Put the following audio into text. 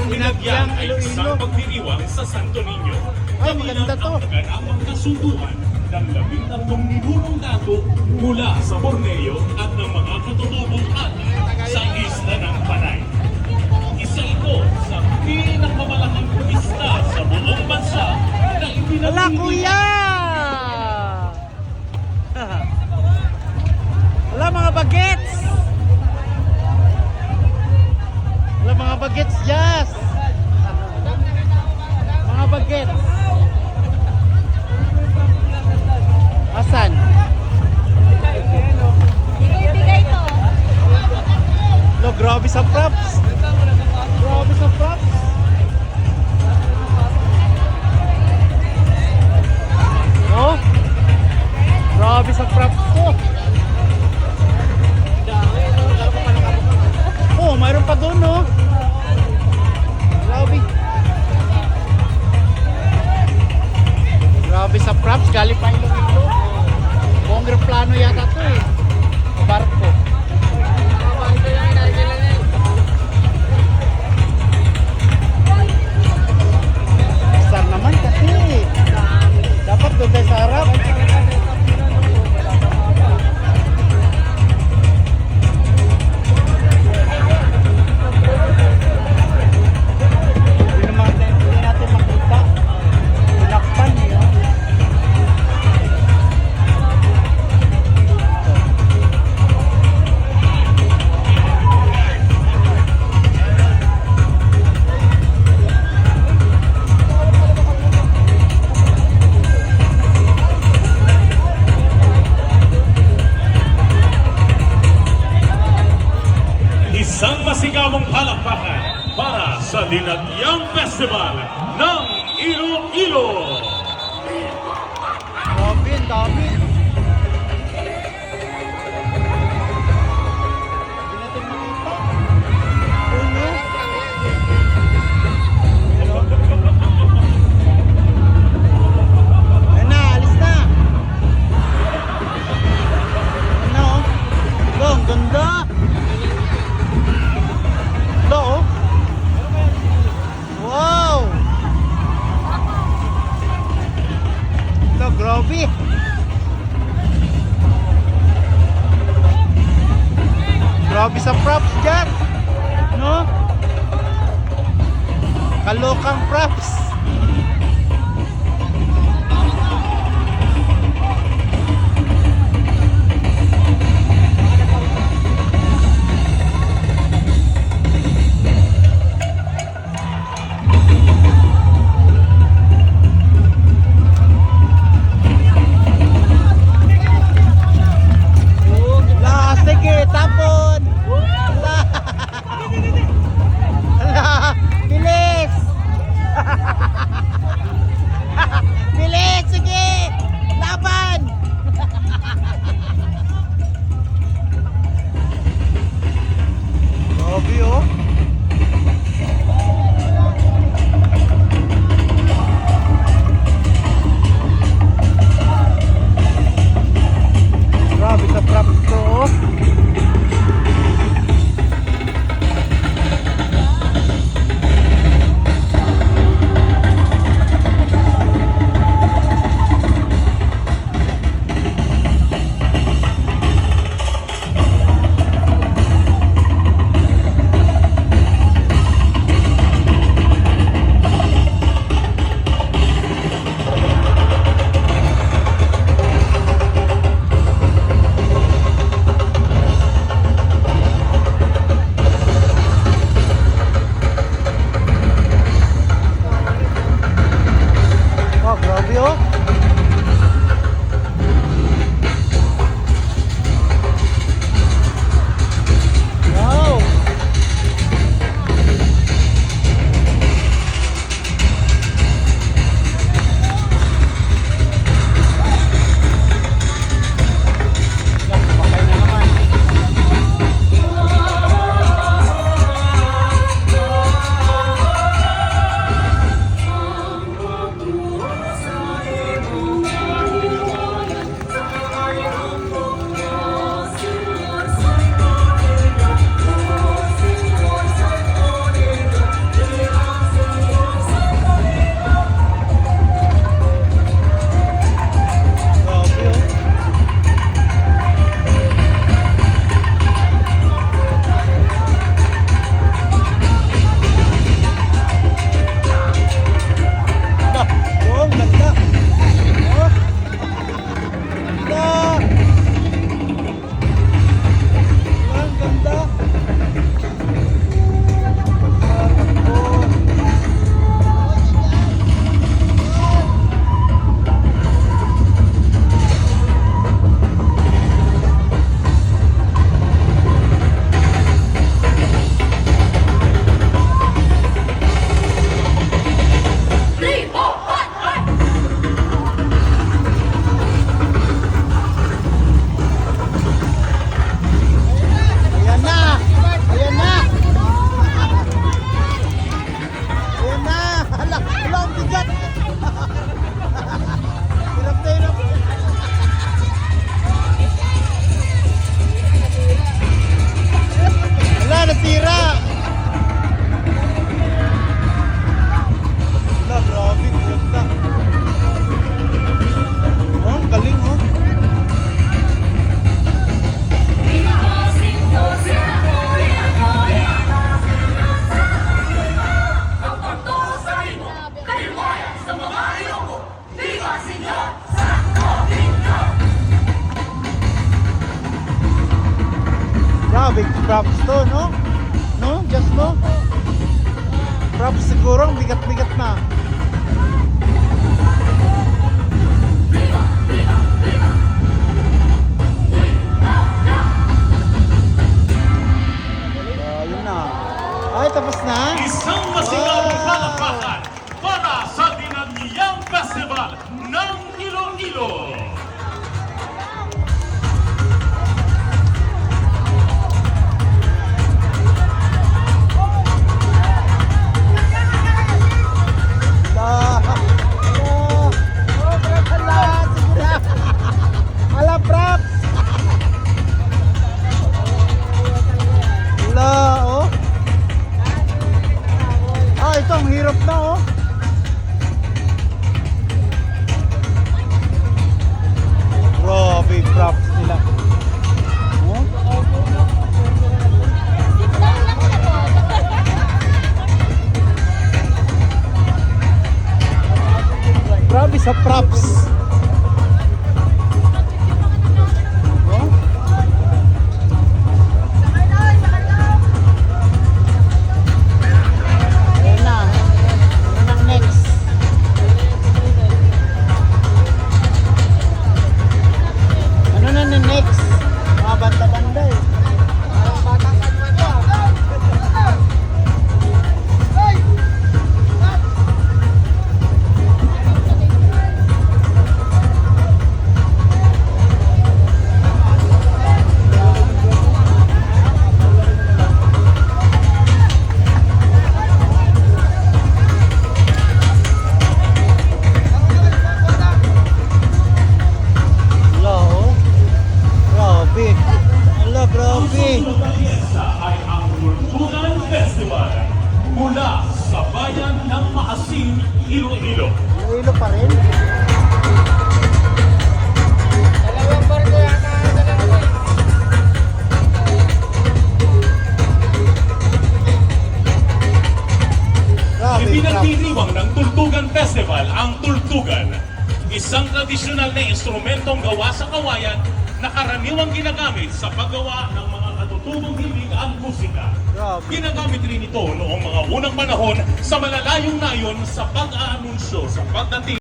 Binagyang ay isang Iloilo. pagdiriwang sa Santo Niño. Ay, maganda to. Ang ganapang kasunduan ng 13 ninunong dato mula sa Borneo at ng mga katutubong at sa isla ng Panay. Isa ito sa pinakamalaking pista sa buong bansa na Wala, ipinamimigay. kuya! Wala, mga bagets! Wala, mga bagets, yes! Mga bagets! Asan? Ibigay to. Lo, grabe sa props! Grabe sa props! Oh! Grabe sa props ko! Oh, mayroon pa doon, no? Grabe! Grabe sa props, galing pa Iloilo. Buong plano yata to eh. Barko. Besar naman kasi. Dapat doon tayo sa harap. Hindi natin makita. Tinakpan niya. Isang masigawang palakpakan para sa Dinagyang Festival ng Iloilo. Grabe, ang dami. Hindi natin makita. Puno. Ayan na, alis na. Ayan na, oh. Lo, ang ganda. Lo, oh. Wow. Lo, grabe. Grabe sa props dyan. No? Kalokang props. La, sige, tapon. La. La, bilis. bigat-bigat na. Yun na. Ay, tapos na? Isang masiglang palakpakan para sa Dinanghiyang Festival ng Iloilo. Ala, props! Ala, oh. Ah, ito, ang hirap na, oh. Grabe, props nila. Oh? Grabe sa props. Oh? Ayan na. Ano nang next? Ano na na next? Mga banda-banda eh. Parang batang-banda. Wala, oh. Grabe. Wala, grabe. Susunod na piyesta ay ang Tultugan Festival mula sa bayan ng Maasin, Iloilo. Iloilo pa rin. Dalawang barko yata. Grabe, grabe. Ipinagdiriwang ng Tultugan Festival ang Tultugan, isang tradisyonal na instrumentong gawa sa kawayan na karaniwang ginagamit sa paggawa ng mga katutubong hilig at musika. Grabe. Ginagamit rin ito noong mga unang panahon sa malalayong nayon sa pag-aanunsyo sa pagdating